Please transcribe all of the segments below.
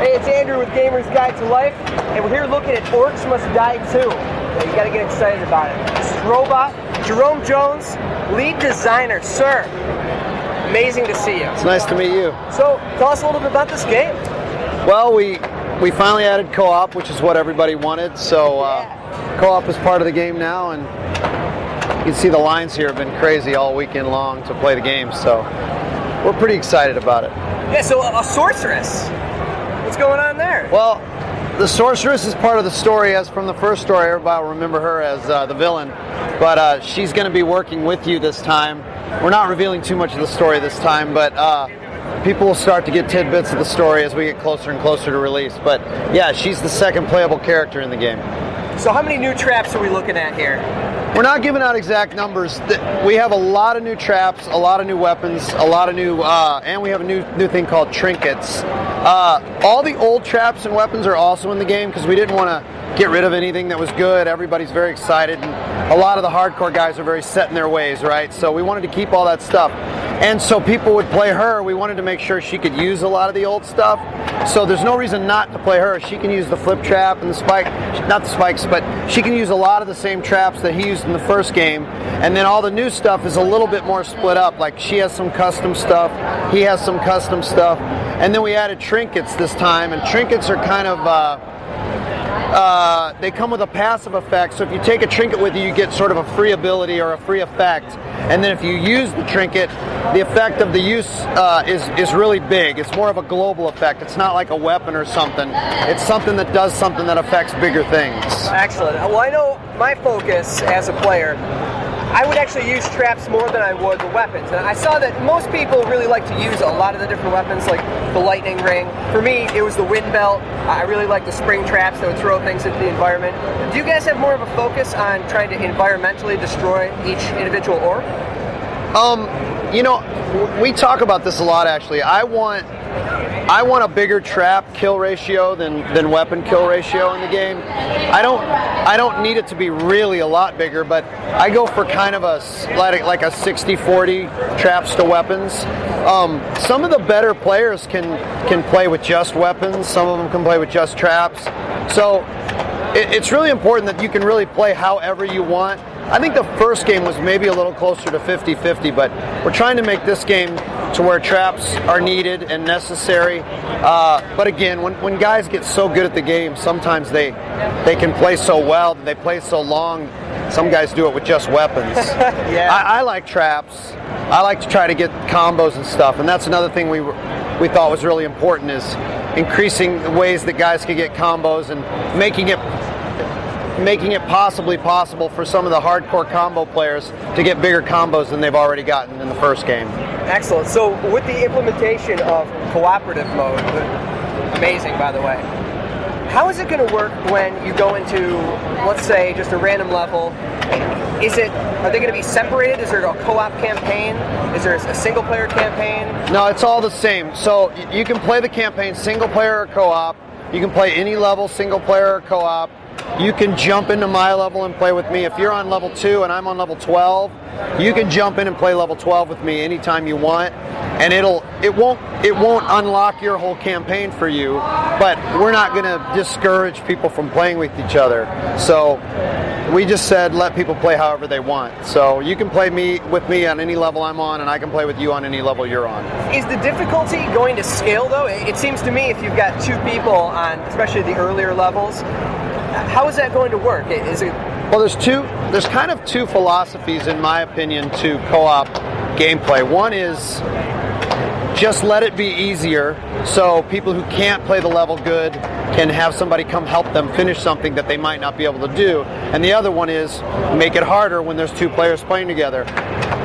Hey, it's Andrew with Gamer's Guide to Life, and we're here looking at Orcs Must Die 2. You gotta get excited about it. This is Robot, Jerome Jones, lead designer, sir. Amazing to see you. It's nice to meet you. So, tell us a little bit about this game. Well, we finally added co-op, which is what everybody wanted, so co-op is part of the game now, and you can see the lines here have been crazy all weekend long to play the game, so we're pretty excited about it. Yeah, so a sorceress. What's going on there? Well, the sorceress is part of the story, as from the first story. Everybody will remember her as the villain, but she's going to be working with you this time. We're not revealing too much of the story this time, but people will start to get tidbits of the story as we get closer and closer to release. But yeah, she's the second playable character in the game. So how many new traps are we looking at here? We're not giving out exact numbers. We have a lot of new traps, a lot of new weapons, a lot of new, and we have a new thing called trinkets. All the old traps and weapons are also in the game because we didn't want to get rid of anything that was good. Everybody's very excited, and a lot of the hardcore guys are very set in their ways, right? So we wanted to keep all that stuff. And so people would play her. We wanted to make sure she could use a lot of the old stuff. So there's no reason not to play her. She can use the flip trap and the spike, not the spikes, but she can use a lot of the same traps that he used in the first game. And then all the new stuff is a little bit more split up. Like she has some custom stuff, he has some custom stuff. And then we added trinkets this time, and trinkets are kind of, they come with a passive effect. So if you take a trinket with you, you get sort of a free ability or a free effect. And then if you use the trinket, the effect of the use is really big. It's more of a global effect. It's not like a weapon or something. It's something that does something that affects bigger things. Excellent. Well, I know my focus as a player, I would actually use traps more than I would the weapons. And I saw that most people really like to use a lot of the different weapons, like the lightning ring. For me, it was the wind belt. I really like the spring traps that would throw things into the environment. Do you guys have more of a focus on trying to environmentally destroy each individual orc? You know, we talk about this a lot actually. I want a bigger trap kill ratio than weapon kill ratio in the game. I don't need it to be really a lot bigger, but I go for kind of like a 60-40 traps to weapons. Some of the better players can play with just weapons. Some of them can play with just traps. So it's really important that you can really play however you want. I think the first game was maybe a little closer to 50-50, but we're trying to make this game to where traps are needed and necessary. But again, when guys get so good at the game, sometimes they can play so well, they play so long. Some guys do it with just weapons. Yeah. I like traps. I like to try to get combos and stuff, and that's another thing we thought was really important, is increasing the ways that guys can get combos and making it possibly possible for some of the hardcore combo players to get bigger combos than they've already gotten in the first game. Excellent. So with the implementation of cooperative mode, amazing by the way, how is it going to work when you go into, let's say, just a random level? Are they going to be separated? Is there a co-op campaign? Is there a single player campaign? No, it's all the same. So you can play the campaign single player or co-op. You can play any level single player or co-op. You can jump into my level and play with me. If you're on level 2 and I'm on level 12, you can jump in and play level 12 with me anytime you want. And it won't unlock your whole campaign for you, but we're not going to discourage people from playing with each other. So we just said let people play however they want. So you can play with me on any level I'm on, and I can play with you on any level you're on. Is the difficulty going to scale though? It seems to me if you've got 2 people on, especially the earlier levels, how is that going to work? Is it? Well, there's kind of 2 philosophies in my opinion to co-op gameplay. One is just let it be easier, so people who can't play the level good can have somebody come help them finish something that they might not be able to do. And the other one is make it harder when there's 2 players playing together.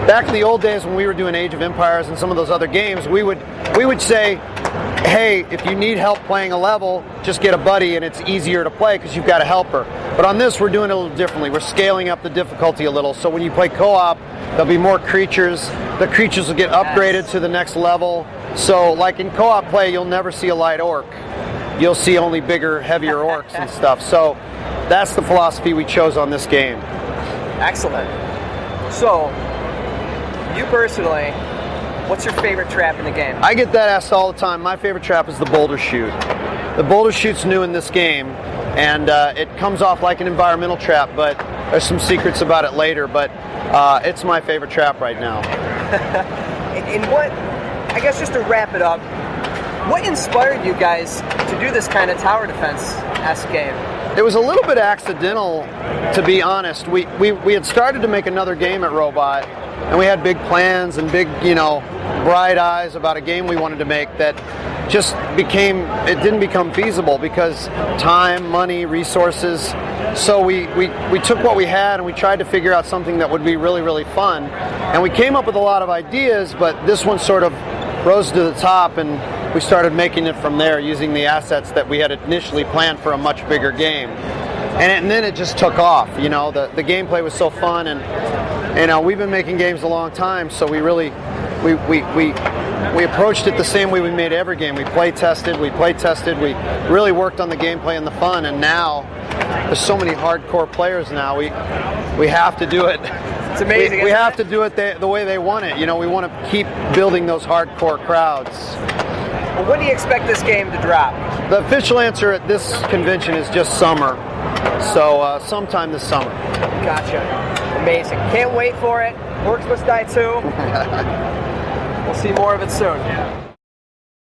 Back in the old days when we were doing Age of Empires and some of those other games, we would say, hey, if you need help playing a level, just get a buddy and it's easier to play because you've got a helper. But on this, we're doing it a little differently. We're scaling up the difficulty a little. So when you play co-op, there'll be more creatures. The creatures will get upgraded to the next level. So like in co-op play, you'll never see a light orc. You'll see only bigger, heavier orcs and stuff. So that's the philosophy we chose on this game. Excellent. So, you personally, what's your favorite trap in the game? I get that asked all the time. My favorite trap is the boulder chute. the boulder chute's new in this game, and it comes off like an environmental trap, but there's some secrets about it later, but it's my favorite trap right now. And what, I guess just to wrap it up, what inspired you guys to do this kind of tower defense-esque game? It was a little bit accidental, to be honest. We had started to make another game at Robot, and we had big plans and big, bright eyes about a game we wanted to make that just didn't become feasible because time, money, resources. So we took what we had and we tried to figure out something that would be really, really fun. And we came up with a lot of ideas, but this one sort of rose to the top, and we started making it from there using the assets that we had initially planned for a much bigger game. And then it just took off. The gameplay was so fun, and we've been making games a long time, so we really we approached it the same way we made every game. We play tested, we really worked on the gameplay and the fun, and now there's so many hardcore players now. We have to do it. It's amazing. We have to do it the way they want it. We want to keep building those hardcore crowds. Well, when do you expect this game to drop? The official answer at this convention is just summer. So sometime this summer. Gotcha. Amazing. Can't wait for it. Orcs Must Die 2. We'll see more of it soon.